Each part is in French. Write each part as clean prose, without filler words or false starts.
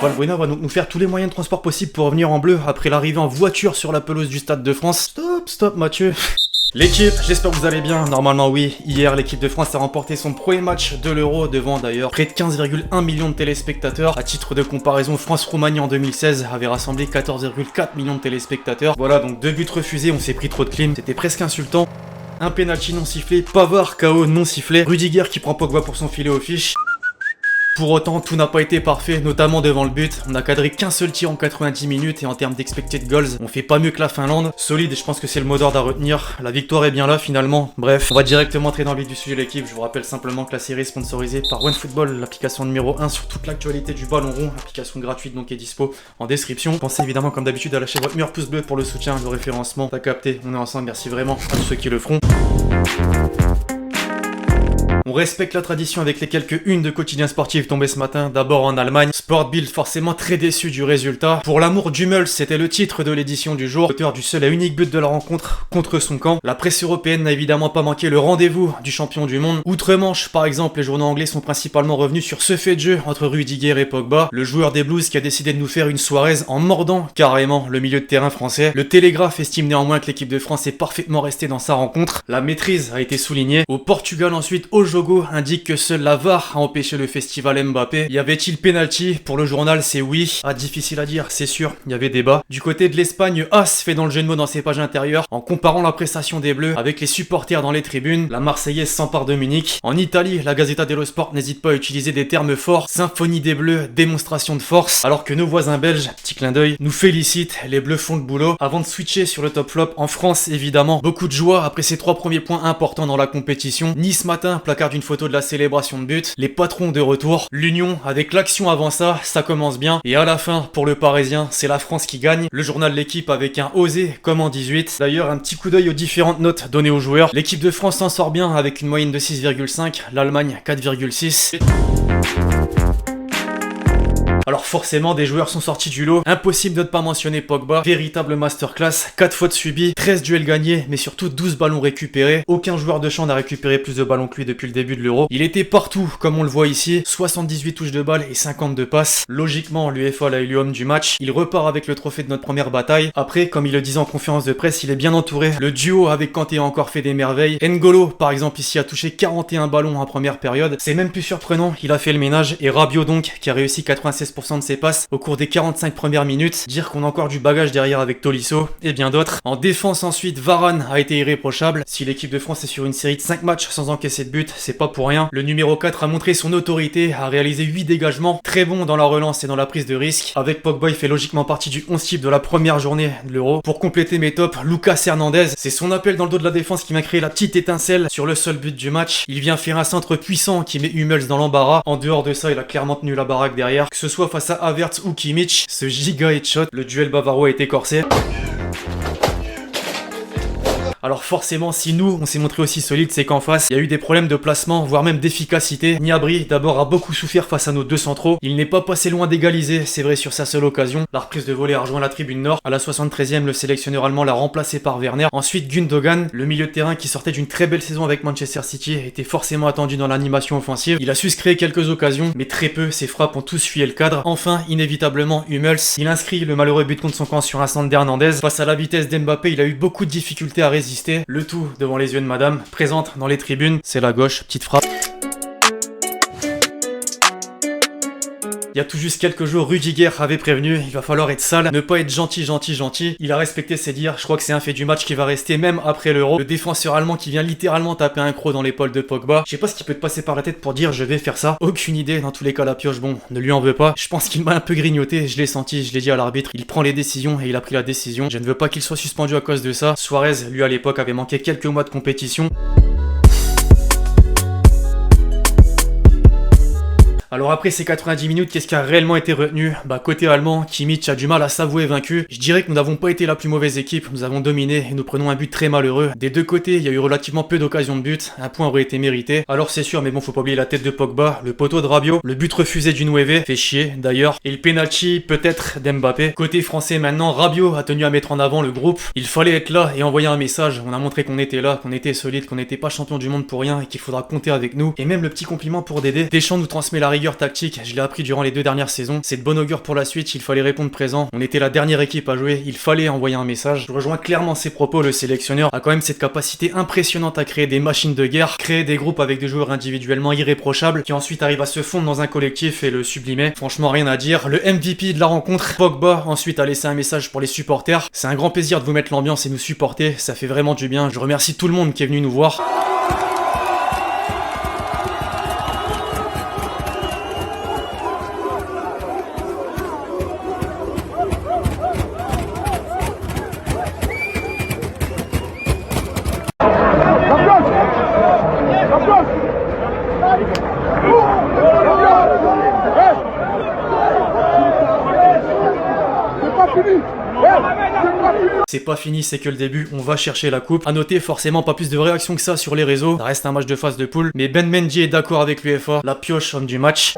Valbuena va donc nous faire tous les moyens de transport possibles pour revenir en bleu après l'arrivée en voiture sur la pelouse du Stade de France. Stop Mathieu. L'équipe, j'espère que vous allez bien. Normalement oui, hier l'équipe de France a remporté son premier match de l'Euro devant d'ailleurs près de 15,1 millions de téléspectateurs. À titre de comparaison, France-Roumanie en 2016 avait rassemblé 14,4 millions de téléspectateurs. Voilà, donc 2 buts refusés, on s'est pris trop de clim, c'était presque insultant. Un penalty non sifflé, Pavard KO non sifflé, Rudiger qui prend Pogba pour son filet aux fiches. Pour autant, tout n'a pas été parfait, notamment devant le but. On a cadré qu'un seul tir en 90 minutes et en termes d'expected goals, on fait pas mieux que la Finlande. Solide, je pense que c'est le mot d'ordre à retenir. La victoire est bien là finalement. Bref, on va directement entrer dans le vif du sujet de l'équipe. Je vous rappelle simplement que la série est sponsorisée par OneFootball, l'application numéro 1 sur toute l'actualité du ballon rond. Application gratuite donc est dispo en description. Pensez évidemment comme d'habitude à lâcher votre meilleur pouce bleu pour le soutien, le référencement. T'as capté, on est ensemble, merci vraiment à tous ceux qui le feront. On respecte la tradition avec les quelques unes de quotidiens sportifs tombés ce matin, d'abord en Allemagne. Sport Bild forcément très déçu du résultat. Pour l'amour d'Hummels, c'était le titre de l'édition du jour. L'auteur du seul et unique but de la rencontre contre son camp. La presse européenne n'a évidemment pas manqué le rendez-vous du champion du monde. Outre-Manche, par exemple, les journaux anglais sont principalement revenus sur ce fait de jeu entre Rudiger et Pogba. Le joueur des Blues qui a décidé de nous faire une soirée en mordant carrément le milieu de terrain français. Le Télégraphe estime néanmoins que l'équipe de France est parfaitement restée dans sa rencontre. La maîtrise a été soulignée. Au Portugal ensuite, au Jogo indique que seul la VAR a empêché le festival Mbappé. Y avait-il penalty? Pour le journal, c'est oui. Ah, difficile à dire, c'est sûr, il y avait débat. Du côté de l'Espagne, As fait dans le jeu de mots dans ses pages intérieures en comparant la prestation des Bleus avec les supporters dans les tribunes. La Marseillaise s'empare de Munich. En Italie, la Gazzetta dello Sport n'hésite pas à utiliser des termes forts. Symphonie des Bleus, démonstration de force. Alors que nos voisins belges, petit clin d'œil, nous félicitent. Les Bleus font le boulot. Avant de switcher sur le top flop, en France évidemment, beaucoup de joie après ces 3 premiers points importants dans la compétition. Nice matin, placard d'une photo de la célébration de but, les patrons de retour, l'Union avec l'action avant ça commence bien, et à la fin, pour le Parisien, c'est la France qui gagne, le journal de l'équipe avec un osé comme en 18. D'ailleurs, un petit coup d'œil aux différentes notes données aux joueurs, l'équipe de France s'en sort bien avec une moyenne de 6,5, l'Allemagne 4,6. Alors forcément, des joueurs sont sortis du lot. Impossible de ne pas mentionner Pogba. Véritable masterclass. 4 fautes subies, 13 duels gagnés, mais surtout 12 ballons récupérés. Aucun joueur de champ n'a récupéré plus de ballons que lui depuis le début de l'Euro. Il était partout, comme on le voit ici. 78 touches de balle et 52 passes. Logiquement, l'UEFA l'a élu homme du match. Il repart avec le trophée de notre première bataille. Après, comme il le disait en conférence de presse, il est bien entouré. Le duo avec Kanté a encore fait des merveilles. N'Golo, par exemple, ici a touché 41 ballons en première période. C'est même plus surprenant, il a fait le ménage. Et Rabiot donc, qui a réussi 96% de ses passes au cours des 45 premières minutes. Dire qu'on a encore du bagage derrière avec Tolisso et bien d'autres. En défense ensuite, Varane a été irréprochable. Si l'équipe de France est sur une série de 5 matchs sans encaisser de but, c'est pas pour rien. Le numéro 4 a montré son autorité, a réalisé 8 dégagements, très bon dans la relance et dans la prise de risque. Avec Pogba, il fait logiquement partie du 11 type de la première journée de l'Euro. Pour compléter mes tops, Lucas Hernandez, c'est son appel dans le dos de la défense qui m'a créé la petite étincelle sur le seul but du match. Il vient faire un centre puissant qui met Hummels dans l'embarras. En dehors de ça, il a clairement tenu la baraque derrière, que ce soit face à Havertz ou Kimmich, ce giga headshot, le duel bavarois a été corsé. Alors forcément, si nous, on s'est montré aussi solide, c'est qu'en face, il y a eu des problèmes de placement, voire même d'efficacité. Gnabry, d'abord, a beaucoup souffert face à nos 2 centraux. Il n'est pas passé loin d'égaliser, c'est vrai, sur sa seule occasion. La reprise de volée a rejoint la tribune nord. À la 73e, le sélectionneur allemand l'a remplacé par Werner. Ensuite, Gundogan, le milieu de terrain qui sortait d'une très belle saison avec Manchester City, était forcément attendu dans l'animation offensive. Il a su se créer quelques occasions, mais très peu, ses frappes ont tous fuyé le cadre. Enfin, inévitablement, Hummels, il inscrit le malheureux but contre son camp sur un centre d'Hernandez. Face à la vitesse d'Mbappé, il a eu beaucoup de difficultés à résister. Le tout devant les yeux de madame, présente dans les tribunes, c'est la gauche, petite frappe. Il y a tout juste quelques jours, Rudiger avait prévenu, il va falloir être sale, ne pas être gentil. Il a respecté ses dires, je crois que c'est un fait du match qui va rester même après l'Euro. Le défenseur allemand qui vient littéralement taper un croc dans l'épaule de Pogba. Je sais pas ce qui peut te passer par la tête pour dire je vais faire ça. Aucune idée, dans tous les cas la pioche, bon, ne lui en veux pas. Je pense qu'il m'a un peu grignoté, je l'ai senti, je l'ai dit à l'arbitre. Il prend les décisions et il a pris la décision. Je ne veux pas qu'il soit suspendu à cause de ça. Suarez, lui à l'époque, avait manqué quelques mois de compétition. Alors après ces 90 minutes, qu'est-ce qui a réellement été retenu? Bah côté allemand, Kimmich a du mal à s'avouer vaincu. Je dirais que nous n'avons pas été la plus mauvaise équipe, nous avons dominé et nous prenons un but très malheureux. Des deux côtés, il y a eu relativement peu d'occasions de but, un point aurait été mérité. Alors c'est sûr, mais bon, faut pas oublier la tête de Pogba, le poteau de Rabiot, le but refusé du 9, fait chier d'ailleurs, et le penalty peut-être d'Mbappé. Côté français maintenant, Rabiot a tenu à mettre en avant le groupe. Il fallait être là et envoyer un message, on a montré qu'on était là, qu'on était solide, qu'on n'était pas champion du monde pour rien et qu'il faudra compter avec nous. Et même le petit compliment pour Dédé, Deschamps nous transmet la rigueur rigueur tactique, je l'ai appris durant les 2 dernières saisons. C'est de bon augure pour la suite, il fallait répondre présent. On était la dernière équipe à jouer, il fallait envoyer un message. Je rejoins clairement ses propos, le sélectionneur a quand même cette capacité impressionnante à créer des machines de guerre, créer des groupes avec des joueurs individuellement irréprochables, qui ensuite arrivent à se fondre dans un collectif et le sublimer. Franchement, rien à dire. Le MVP de la rencontre, Pogba, ensuite a laissé un message pour les supporters. C'est un grand plaisir de vous mettre l'ambiance et nous supporter, ça fait vraiment du bien. Je remercie tout le monde qui est venu nous voir. C'est pas fini, c'est que le début, on va chercher la coupe. A noter forcément pas plus de réactions que ça sur les réseaux, ça reste un match de phase de poule, mais Ben Mendy est d'accord avec l'UEFA, la pioche homme du match.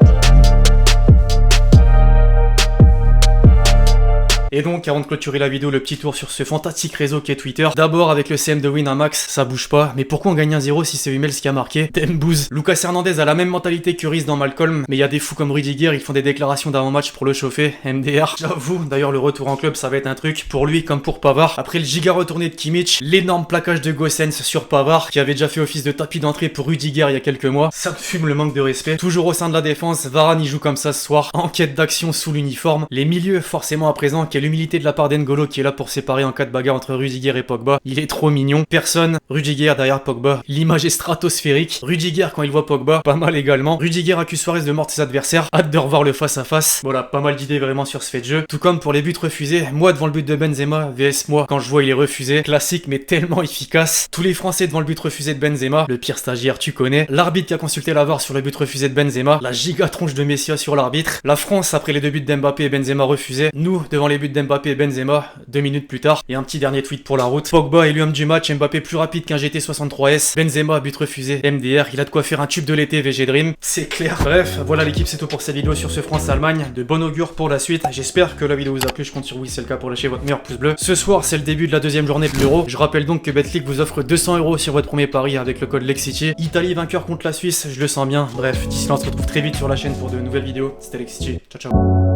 Et donc, avant de clôturer la vidéo, le petit tour sur ce fantastique réseau qui est Twitter. D'abord, avec le CM de Winamax, ça bouge pas. Mais pourquoi on gagne 1-0 si c'est Hummels qui a marqué? Dembouz. Lucas Hernandez a la même mentalité que Rice dans Malcolm, mais il y a des fous comme Rudiger, ils font des déclarations d'avant-match pour le chauffer. MDR. J'avoue, d'ailleurs, le retour en club, ça va être un truc pour lui comme pour Pavard. Après le giga retourné de Kimmich, l'énorme plaquage de Gosens sur Pavard, qui avait déjà fait office de tapis d'entrée pour Rudiger il y a quelques mois. Ça me fume le manque de respect. Toujours au sein de la défense, Varane y joue comme ça ce soir. Enquête d'action sous l'uniforme. Les milieux, forcément à présent, quelle humilité de la part d'Ngolo qui est là pour séparer en cas de bagarre entre Rudiger et Pogba. Il est trop mignon. Personne. Rudiger derrière Pogba. L'image est stratosphérique. Rudiger quand il voit Pogba, pas mal également. Rudiger accuse Suarez de mort de ses adversaires. Hâte de revoir le face à face. Voilà, pas mal d'idées vraiment sur ce fait de jeu. Tout comme pour les buts refusés. Moi devant le but de Benzema, VS moi quand je vois il est refusé. Classique mais tellement efficace. Tous les Français devant le but refusé de Benzema. Le pire stagiaire tu connais. L'arbitre qui a consulté la VAR sur le but refusé de Benzema. La giga tronche de Messia sur l'arbitre. La France après les 2 buts d'Mbappé et Benzema refusés. Nous devant les buts d'Mbappé et Benzema 2 minutes plus tard. Et un petit dernier tweet pour la route. Pogba élu homme du match, Mbappé plus rapide qu'un GT63S. Benzema but refusé, MDR, il a de quoi faire un tube de l'été VG Dream. C'est clair. Bref, voilà l'équipe, c'est tout pour cette vidéo sur ce France-Allemagne. De bon augure pour la suite. J'espère que la vidéo vous a plu, je compte sur vous si c'est le cas pour lâcher votre meilleur pouce bleu. Ce soir, c'est le début de la 2e journée de l'Euro. Je rappelle donc que Betclic vous offre 200 € sur votre premier pari avec le code LEXCITY. Italie vainqueur contre la Suisse, je le sens bien. Bref, d'ici là on se retrouve très vite sur la chaîne pour de nouvelles vidéos. C'était LEXCITY. Ciao ciao.